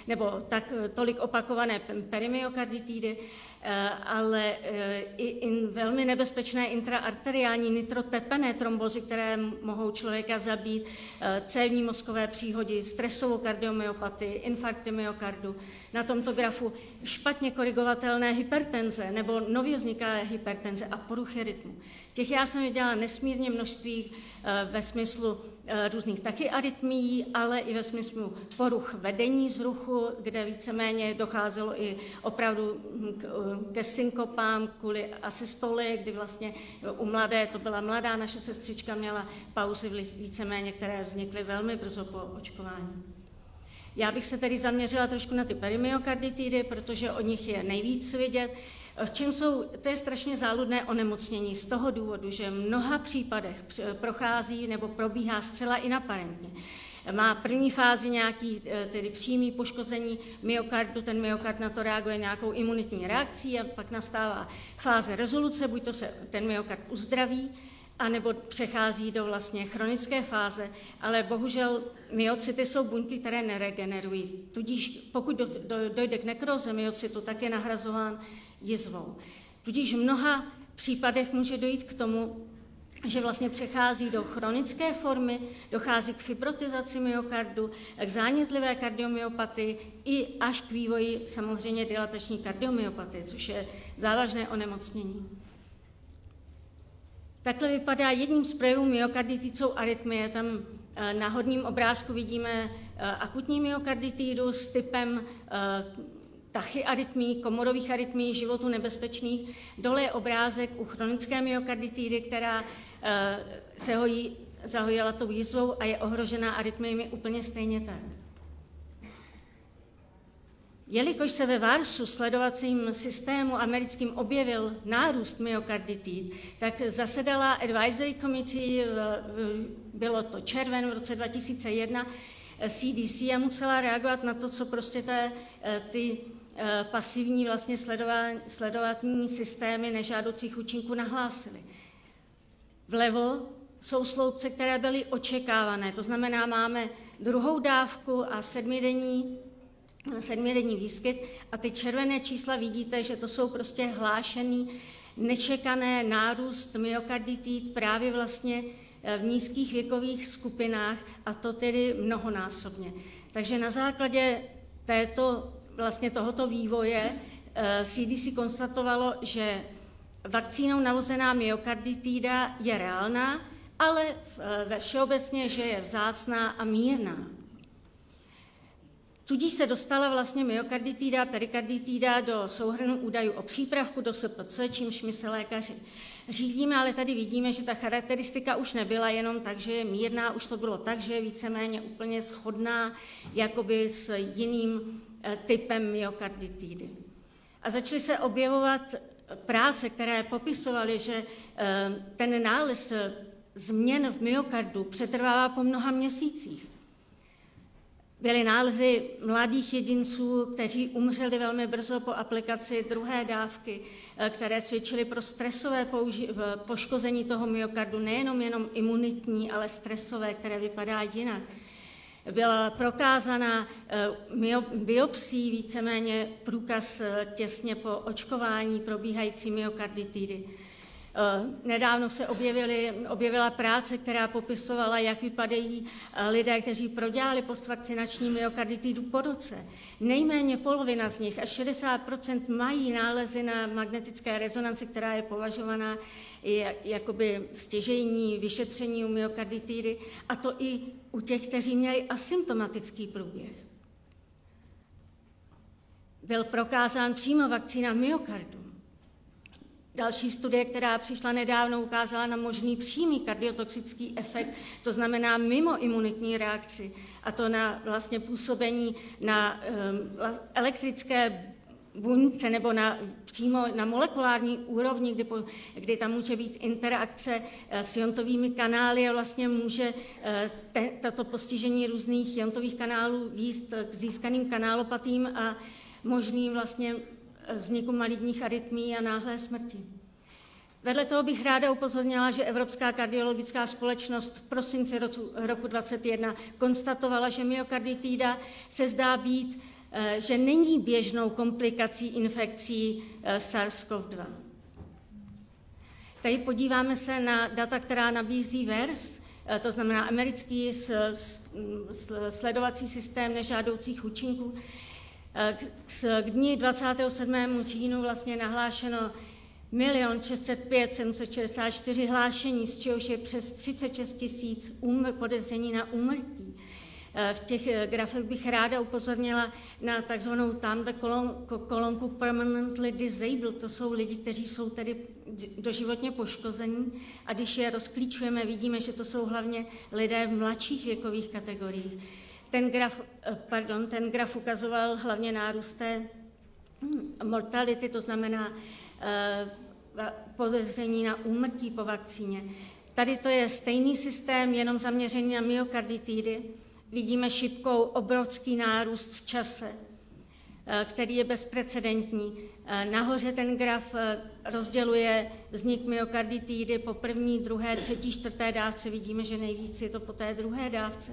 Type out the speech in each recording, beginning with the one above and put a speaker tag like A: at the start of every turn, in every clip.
A: nebo tolik opakované perimyokarditidy, ale i velmi nebezpečné intraarteriální nitrotepené trombozy, které mohou člověka zabít, cévní mozkové příhody, stresovou kardiomyopatii, infarkty myokardu. Na tomto grafu špatně korigovatelné hypertenze nebo nově vzniklé hypertenze a poruchy rytmu. Těch já jsem viděla nesmírně množství ve smyslu různých taky arytmií, ale i ve smyslu poruch vedení z ruchu, kde víceméně docházelo i opravdu ke synkopám kvůli asystole, kdy vlastně u mladé, to byla mladá naše sestřička, měla pauzy víceméně, které vznikly velmi brzo po očkování. Já bych se tedy zaměřila trošku na ty perimyokarditidy, protože o nich je nejvíc vidět. V čem jsou, to je strašně záludné onemocnění z toho důvodu, že v mnoha případech prochází nebo probíhá zcela inaparentně. Má první fázi nějaký tedy přímý poškození myokardu, ten myokard na to reaguje nějakou imunitní reakcí a pak nastává fáze rezoluce, buď to se ten myokard uzdraví, anebo přechází do vlastně chronické fáze, ale bohužel myocyty jsou buňky, které neregenerují. Tudíž pokud dojde k nekroze myocytu, tak je nahrazován jizvou. Tudíž v mnoha případech může dojít k tomu, že vlastně přechází do chronické formy, dochází k fibrotizaci myokardu, k zánětlivé kardiomyopatii i až k vývoji samozřejmě dilatační kardiomyopatie, což je závažné onemocnění. Takhle vypadá jedním z projevů myokarditid jsou arytmie. Tam na horním obrázku vidíme akutní myokarditidu s typem tachyarytmí, komorových arytmí, životu nebezpečných. Dole je obrázek u chronické myokarditidy, která se zahojila tou jizvou a je ohrožená arytmiemi úplně stejně tak. Jelikož se ve VARSu sledovacím systému americkým objevil nárůst myokarditid, tak zasedala Advisory Committee, bylo to červen v roce 2001, CDC a musela reagovat na to, co prostě ty pasivní vlastně sledovací systémy nežádoucích účinků nahlásily. Vlevo jsou sloupce, které byly očekávané, to znamená, máme druhou dávku a sedmidenní výskyt a ty červené čísla vidíte, že to jsou prostě hlášený, nečekané nárůst myokarditid právě vlastně v nízkých věkových skupinách a to tedy mnohonásobně. Takže na základě tohoto vývoje CDC konstatovalo, že vakcínou navozená myokarditida je reálná, ale ve všeobecně, že je vzácná a mírná. Tudíž se dostala vlastně myokarditida, perikarditida do souhrnu údajů o přípravku do SPC, čímž my se lékaři řídíme, ale tady vidíme, že ta charakteristika už nebyla jenom tak, že je mírná, už to bylo tak, že je víceméně úplně shodná jakoby s jiným typem myokarditidy. A začaly se objevovat práce, které popisovaly, že ten nález změn v myokardu přetrvává po mnoha měsících. Byly nálezy mladých jedinců, kteří umřeli velmi brzo po aplikaci druhé dávky, které svědčily pro stresové poškození toho myokardu, nejenom imunitní, ale stresové, které vypadá jinak. Byla prokázána biopsií víceméně průkaz těsně po očkování probíhající myokarditidy. Nedávno se objevila práce, která popisovala, jak vypadají lidé, kteří prodělali postvakcinační myokarditidu po roce. Nejméně polovina z nich, až 60%, mají nálezy na magnetické rezonanci, která je považovaná jakoby stěžejní vyšetření u myokarditidy, a to i u těch, kteří měli asymptomatický průběh. Byl prokázán přímo vakcína myokardu. Další studie, která přišla nedávno, ukázala na možný přímý kardiotoxický efekt, to znamená mimo imunitní reakci, a to na vlastně působení na elektrické buňce nebo přímo na molekulární úrovni, kdy tam může být interakce s iontovými kanály a vlastně může tato postižení různých iontových kanálů vést k získaným kanálopatím a možným vlastně vzniku maligních arytmií a náhlé smrti. Vedle toho bych ráda upozornila, že Evropská kardiologická společnost v prosinci roku 2021 konstatovala, že myokarditida se zdá být že není běžnou komplikací infekcí SARS-CoV-2. Tady podíváme se na data, která nabízí VERS, to znamená americký sledovací systém nežádoucích účinků. K dni 27. říjnu vlastně nahlášeno 1 605 764 hlášení, z čehož je přes 36 000 podezření na úmrtí. V těch grafech bych ráda upozornila na takzvanou tamhle kolonku permanently disabled. To jsou lidi, kteří jsou tedy doživotně poškození. A když je rozklíčujeme, vidíme, že to jsou hlavně lidé v mladších věkových kategoriích. Ten graf ukazoval hlavně nárůst té mortality, to znamená podezření na úmrtí po vakcíně. Tady to je stejný systém, jenom zaměřený na myokarditidy. Vidíme šipkou obrovský nárůst v čase, který je bezprecedentní. Nahoře ten graf rozděluje vznik myokarditidy po první, druhé, třetí, čtvrté dávce. Vidíme, že nejvíc je to po té druhé dávce.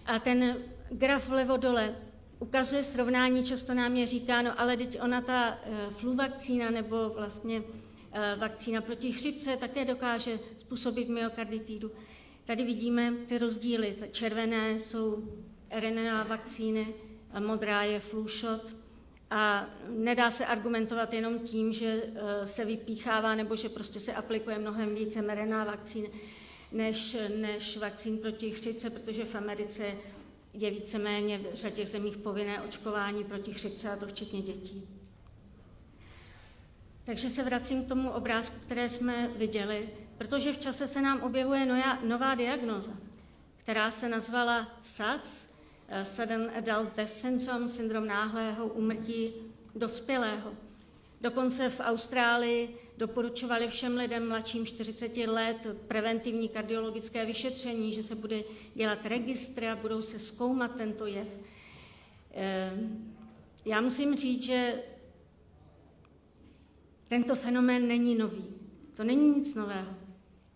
A: A ten graf vlevo dole ukazuje srovnání, často nám je říkáno, ale teď ona ta flu vakcína nebo vlastně vakcína proti chřipce také dokáže způsobit myokarditidu. Tady vidíme ty rozdíly. Červené jsou RNA vakcíny, a modrá je flu shot. A nedá se argumentovat jenom tím, že se vypíchává nebo že prostě se aplikuje mnohem více mRNA vakcín než vakcín proti chřipce, protože v Americe je víceméně v řadě zemích povinné očkování proti chřipce, a to včetně dětí. Takže se vracím k tomu obrázku, které jsme viděli, protože v čase se nám objevuje nová diagnóza, která se nazvala SADS, Sudden Adult Death Syndrome, syndrom náhlého úmrtí dospělého. Dokonce v Austrálii doporučovali všem lidem mladším 40 let preventivní kardiologické vyšetření, že se bude dělat registry a budou se zkoumat tento jev. Já musím říct, že tento fenomén není nový. To není nic nového.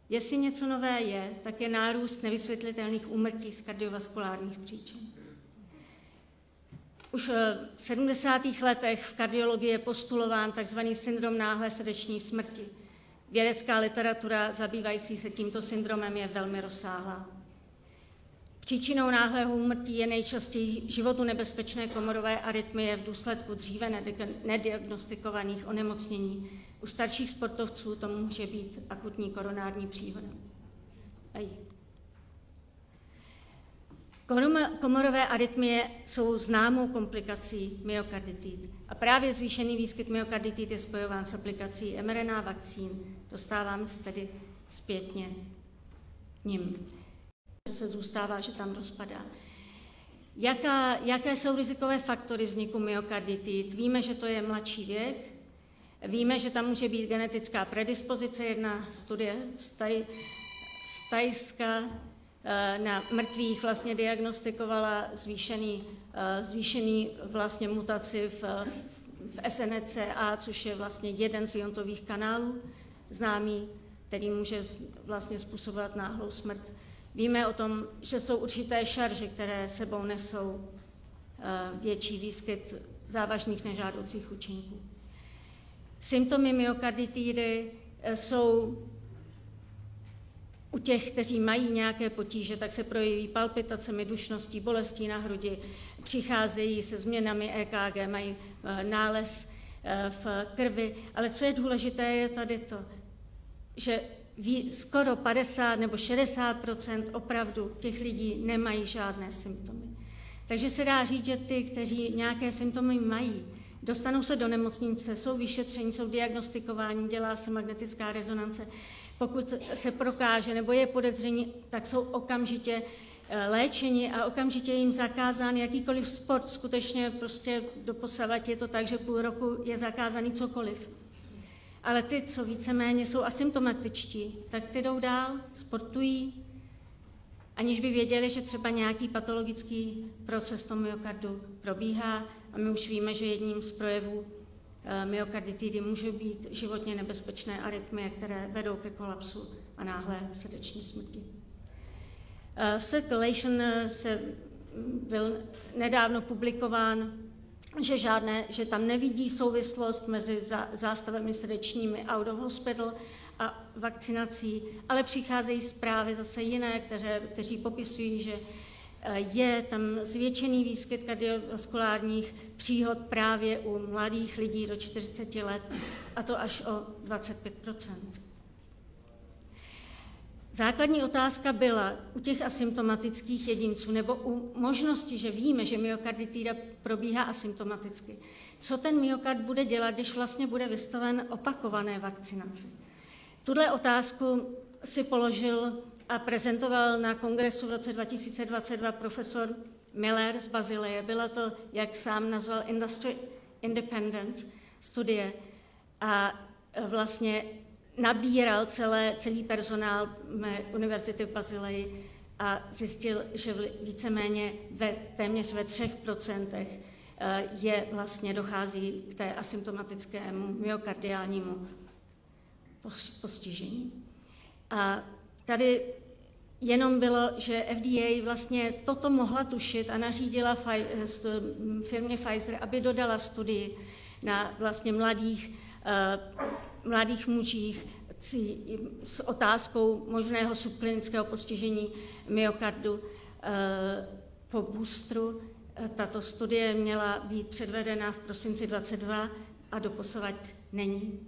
A: Jestli něco nové je, tak je nárůst nevysvětlitelných úmrtí z kardiovaskulárních příčin. Už v 70. letech v kardiologii je postulován tzv. Syndrom náhlé srdeční smrti. Vědecká literatura zabývající se tímto syndromem je velmi rozsáhlá. Příčinou náhlého úmrtí je nejčastěji životu nebezpečné komorové arytmie v důsledku dříve nediagnostikovaných onemocnění. U starších sportovců to může být akutní koronární příhoda. Komorové arytmie jsou známou komplikací myokarditid. A právě zvýšený výskyt myokarditid je spojován s aplikací mRNA vakcín. Dostáváme se tedy zpětně ním. Se zůstává, že tam rozpadá. Jaké jsou rizikové faktory vzniku myokarditid? Víme, že to je mladší věk, víme, že tam může být genetická predispozice. Jedna studie z Thajska na mrtvých vlastně diagnostikovala zvýšený vlastně mutaci v SNCA, což je vlastně jeden z iontových kanálů známý, který může vlastně způsobovat náhlou smrt. Víme o tom, že jsou určité šarže, které sebou nesou větší výskyt závažných nežádoucích účinků. Symptomy myokarditidy jsou u těch, kteří mají nějaké potíže, tak se projeví palpitacemi, dušností, bolestí na hrudi, přicházejí se změnami EKG, mají nález v krvi. Ale co je důležité, je tady to, že skoro 50 nebo 60% opravdu těch lidí nemají žádné symptomy. Takže se dá říct, že ty, kteří nějaké symptomy mají, dostanou se do nemocnice, jsou vyšetření, jsou diagnostikováni, dělá se magnetická rezonance. Pokud se prokáže nebo je podezření, tak jsou okamžitě léčeni a okamžitě jim zakázán jakýkoliv sport. Skutečně prostě doposavad je to tak, že půl roku je zakázaný cokoliv. Ale ty, co víceméně jsou asymptomatičtí, tak ty jdou dál, sportují, aniž by věděli, že třeba nějaký patologický proces v tom myokardu probíhá. A my už víme, že jedním z projevů myokarditidy může být životně nebezpečné arytmie, které vedou ke kolapsu a náhlé srdeční smrti. V Circulation byl nedávno publikován že tam nevidí souvislost mezi zástavami srdečními out of hospital a vakcinací, ale přicházejí zprávy zase jiné, kteří popisují, že je tam zvětšený výskyt kardiovaskulárních příhod právě u mladých lidí do 40 let, a to až o 25%. Základní otázka byla u těch asymptomatických jedinců nebo u možnosti, že víme, že myokarditída probíhá asymptomaticky. Co ten myokard bude dělat, když vlastně bude vystaven opakované vakcinaci? Tuhle otázku si položil a prezentoval na kongresu v roce 2022 profesor Miller z Bazileje. Byla to, jak sám nazval, industry independent studie a vlastně nabíral celý personál univerzity v Bazileji a zjistil, že víceméně téměř ve 3% dochází k té asymptomatickému myokardiálnímu postižení. A tady jenom bylo, že FDA vlastně toto mohla tušit a nařídila firmě Pfizer, aby dodala studii na vlastně mladých mužích s otázkou možného subklinického postižení myokardu po boostru. Tato studie měla být předvedena v prosinci 2022 a doposavad není.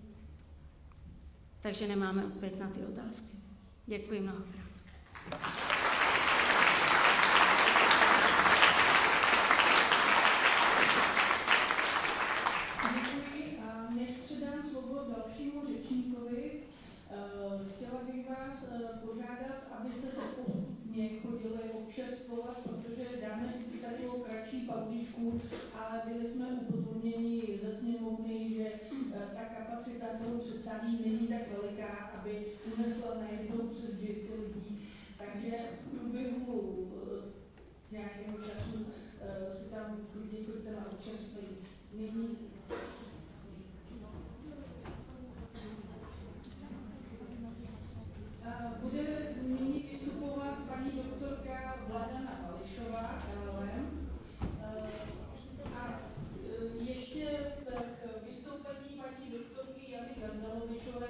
A: Takže nemáme odpověď na ty otázky. Děkuji mnohokrát.
B: Děkuji a než předám slovo dalšímu řečníkovi, chtěla bych vás požádat, abyste se postupně chodili občerstvovat, protože dáme si takovou kratší pauzičku, ale byli jsme upozorněni ze sněmovny, že ta kapacita toho předsálí není tak veliká, aby unesla najednou přes 200 lidí. Takže v průběhu nějakého času si tam klidně chodíte na občerství. Nyní bude nyní vystupovat paní doktorka Vladana Vališová, LLM. A ještě k vystoupení paní doktorky Jany Gandalovičové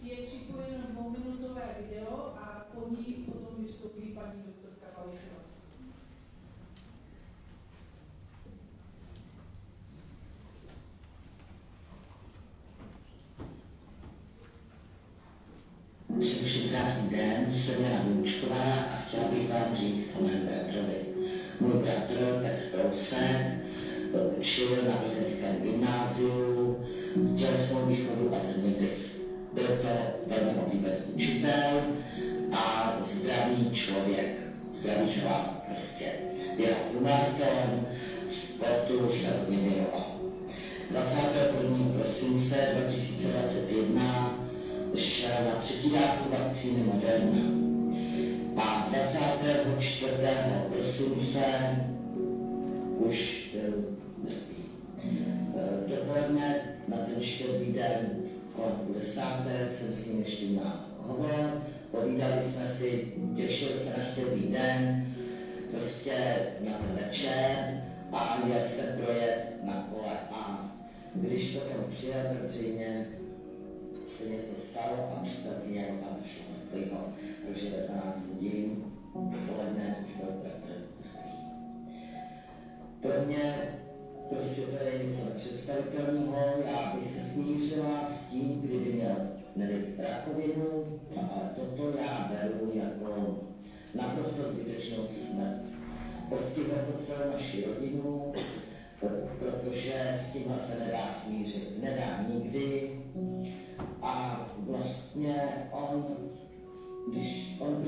B: je připojeno 2minutové video a po ní potom vystoupí paní doktorka Vališová.
C: Především krásný den, jsem Jana Vůčková a chtěla bych vám říct o mém bratrovi. Můj bratr Petr Prousek učil na plzeňském gymnáziu, tělesnou výchovu a zeměpis. Byl to velmi oblíbený učitel a zdravý člověk, zdravý chlap prostě. Byl humaniton, sportu se hodně věnoval. 21. prosince 2021 šel na 3. dávku vakcíny Moderna a 24. prosince už byl mrtvý. Dopoledne na ten štědrý den kolem 10. jsem s ním ještě měl hovor, povídali jsme si, těšil se na štědrý den, prostě na ten večer a měl se projet na kole a když potom přijel, tak zřejmě se něco stalo a případně ho tam nešlo mrtvýho, takže ve 12 hodin odpoledne už byl Petr mrtvý. Pro mě prostě to je něco nepředstavitelného, já bych se smířila s tím, kdyby měl rakovinu, ale toto já beru jako naprosto zbytečnou smrt. Postihlo to celou naši rodinu, protože s tímhle se nedá smířit, nedá nikdy. A vlastně když on